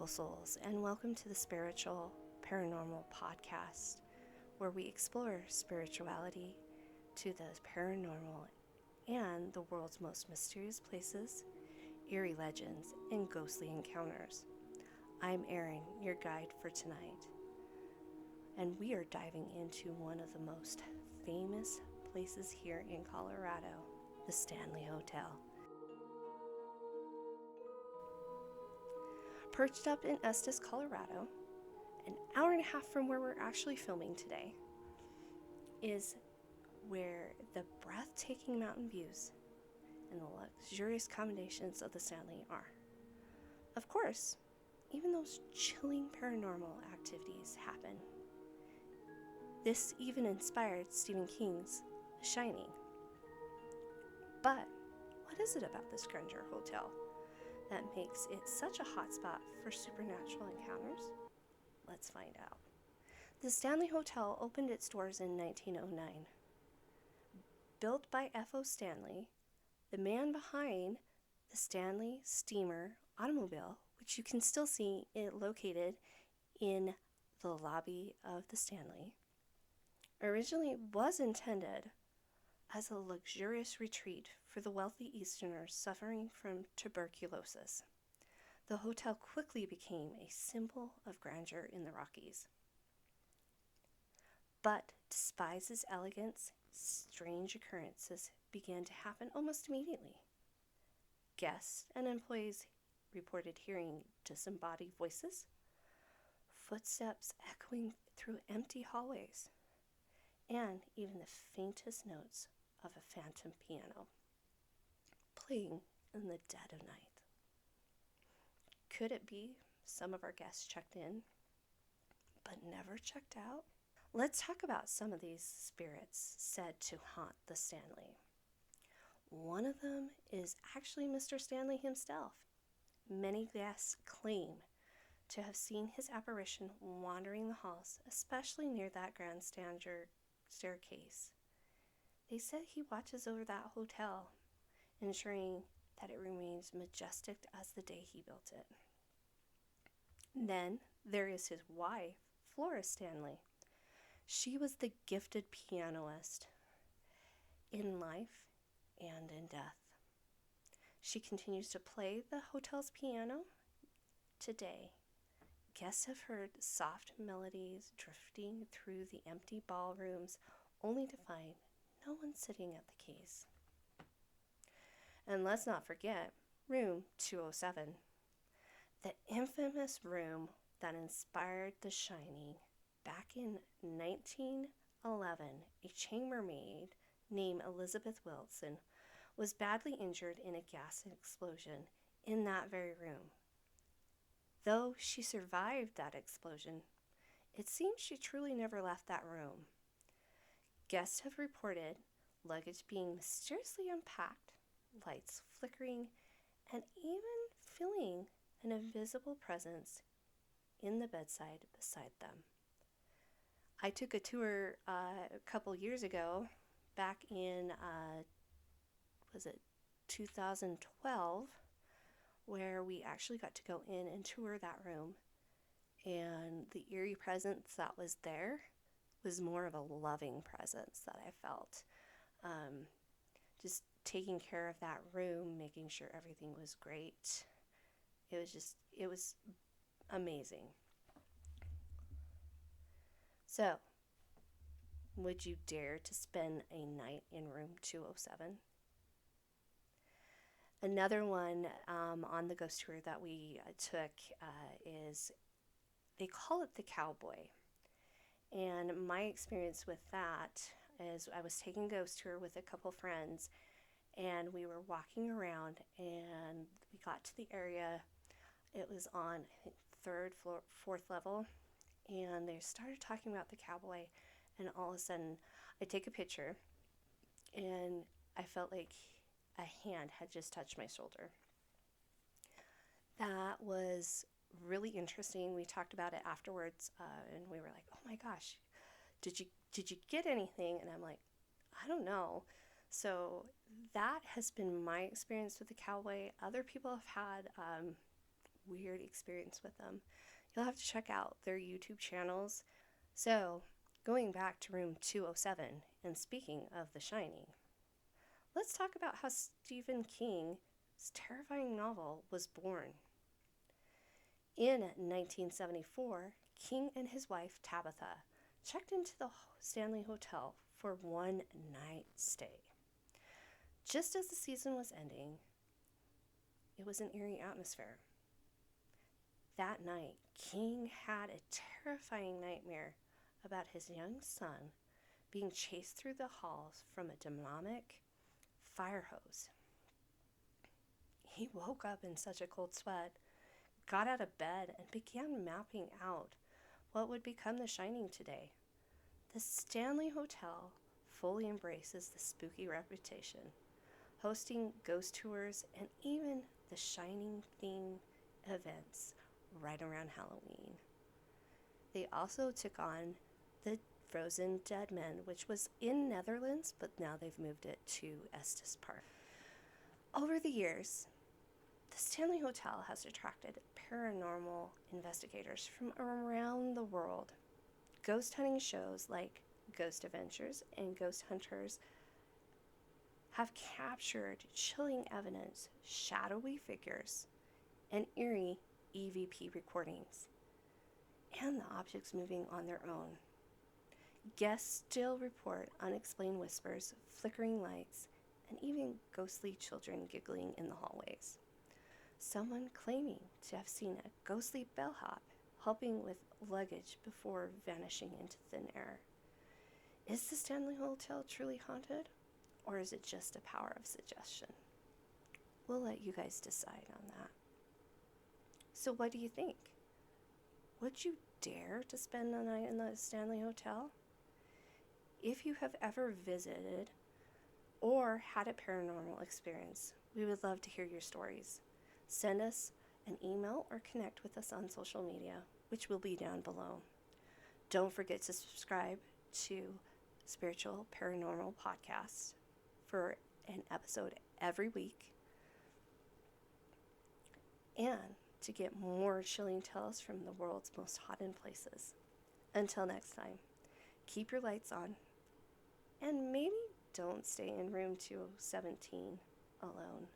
beautiful souls, and welcome to the Spiritual Paranormal Podcast, where we explore spirituality to the paranormal and the world's most mysterious places, eerie legends, and ghostly encounters. I'm Erin, your guide for tonight, and we are diving into one of the most famous places here in Colorado, the Stanley Hotel. Perched up in Estes, Colorado, an hour and a half from where we're actually filming today, is where the breathtaking mountain views and the luxurious accommodations of the Stanley are. Of course, even those chilling paranormal activities happen. This even inspired Stephen King's The Shining. But what is it about this grandeur hotel that makes it such a hotspot for supernatural encounters? Let's find out. The Stanley Hotel opened its doors in 1909. Built by F.O. Stanley, the man behind the Stanley Steamer automobile, which you can still see it located in the lobby of the Stanley, originally was intended as a luxurious retreat for the wealthy Easterners suffering from tuberculosis. The hotel quickly became a symbol of grandeur in the Rockies. But despite its elegance, strange occurrences began to happen almost immediately. Guests and employees reported hearing disembodied voices, footsteps echoing through empty hallways, and even the faintest notes of a phantom piano playing in the dead of night. Could it be some of our guests checked in but never checked out? Let's talk about some of these spirits said to haunt the Stanley. One of them is actually Mr. Stanley himself. Many guests claim to have seen his apparition wandering the halls, especially near that grand staircase. They said he watches over that hotel, ensuring that it remains majestic as the day he built it. Then there is his wife, Flora Stanley. She was the gifted pianist in life and in death. She continues to play the hotel's piano today. Guests have heard soft melodies drifting through the empty ballrooms, only to find no one sitting at the keys. And let's not forget room 207, the infamous room that inspired The Shining. Back in 1911, a chambermaid named Elizabeth Wilson was badly injured in a gas explosion in that very room. Though she survived that explosion, it seems she truly never left that room. Guests have reported luggage being mysteriously unpacked, lights flickering, and even feeling an invisible presence in the bedside beside them. I took a tour a couple years ago, back in, 2012, where we actually got to go in and tour that room. And the eerie presence that was there was more of a loving presence that I felt. Just taking care of that room, making sure everything was great. It was amazing. So, would you dare to spend a night in room 207? Another one on the ghost tour that we took is, they call it the Cowboy. And my experience with that is I was taking a ghost tour with a couple friends, and we were walking around, and we got to the area. It was on, I think, 3rd floor, 4th level, and they started talking about the Cowboy, and all of a sudden I take a picture, and I felt like a hand had just touched my shoulder. That was really interesting. We talked about it afterwards, and we were like, oh my gosh, did you get anything? And I'm like, I don't know. So that has been my experience with the Cowboy. Other people have had weird experience with them. You'll have to check out their YouTube channels. So, going back to room 207, and speaking of The Shining, let's talk about how Stephen King's terrifying novel was born. In 1974, King and his wife Tabitha checked into the Stanley Hotel for one night stay. Just as the season was ending, it was an eerie atmosphere. That night, King had a terrifying nightmare about his young son being chased through the halls from a demonic fire hose. He woke up in such a cold sweat, got out of bed, and began mapping out what would become The Shining today. The Stanley Hotel fully embraces the spooky reputation, hosting ghost tours and even The Shining themed events right around Halloween. They also took on the Frozen Dead Men, which was in Netherlands, but now they've moved it to Estes Park. Over the years, the Stanley Hotel has attracted paranormal investigators from around the world. Ghost hunting shows like Ghost Adventures and Ghost Hunters have captured chilling evidence, shadowy figures, and eerie EVP recordings, and the objects moving on their own. Guests still report unexplained whispers, flickering lights, and even ghostly children giggling in the hallways. Someone claiming to have seen a ghostly bellhop helping with luggage before vanishing into thin air. Is the Stanley Hotel truly haunted, or is it just a power of suggestion? We'll let you guys decide on that. So what do you think? Would you dare to spend the night in the Stanley Hotel? If you have ever visited or had a paranormal experience, we would love to hear your stories. Send us an email or connect with us on social media, which will be down below. Don't forget to subscribe to Spiritual Paranormal Podcast for an episode every week, and to get more chilling tales from the world's most haunted places. Until next time, keep your lights on, and maybe don't stay in room 217 alone.